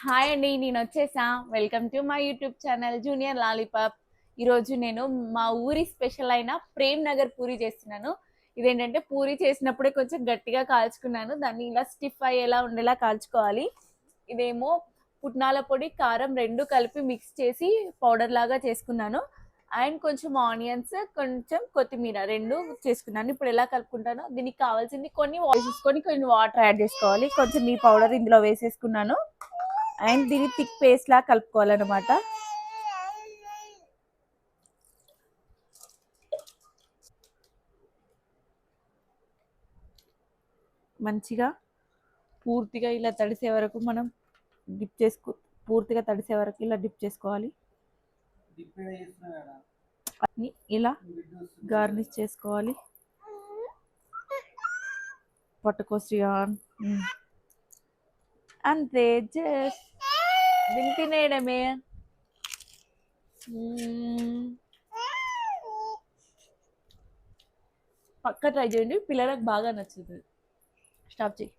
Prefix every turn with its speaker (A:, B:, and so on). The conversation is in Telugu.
A: హాయ్ అండి, నేను వచ్చేసా. Welcome to my YouTube channel junior lollipop. ఈరోజు నేను మా ఊరి స్పెషల్ అయిన ప్రేమ్ నగర్ పూరి చేస్తున్నాను. ఇదేంటంటే పూరి చేసినప్పుడే కొంచెం గట్టిగా కాల్చుకున్నాను, దాన్ని ఇలా స్టిఫ్ అయ్యేలా ఉండేలా కాల్చుకోవాలి. ఇదేమో పుట్నాల పొడి కారం రెండు కలిపి మిక్స్ చేసి పౌడర్ లాగా చేసుకున్నాను. అండ్ కొంచెం ఆనియన్స్ కొంచెం కొత్తిమీర రెండు చేసుకున్నాను. ఇప్పుడు ఎలా కలుపుకుంటానో దీనికి కావాల్సింది కొన్ని వేసేసుకొని కొన్ని వాటర్ యాడ్ చేసుకోవాలి. కొంచెం ఈ పౌడర్ ఇందులో వేసేసుకున్నాను. అండ్ దీన్ని థిక్ పేస్ట్ లా కలుపుకోవాలన్నమాట. మంచిగా పూర్తిగా ఇలా తడిసే వరకు మనం డిప్ చేసుకో పూర్తిగా తడిసే వరకు ఇలా డిప్ చేసుకోవాలి. ఇలా గార్నిష్ చేసుకోవాలి. పట్టుకోసియాన్ అంతే, జస్ట్ దీన్ని తినేయడమే. పక్క ట్రై చేయండి, పిల్లలకు బాగా నచ్చుతుంది. స్టాప్ చేయి.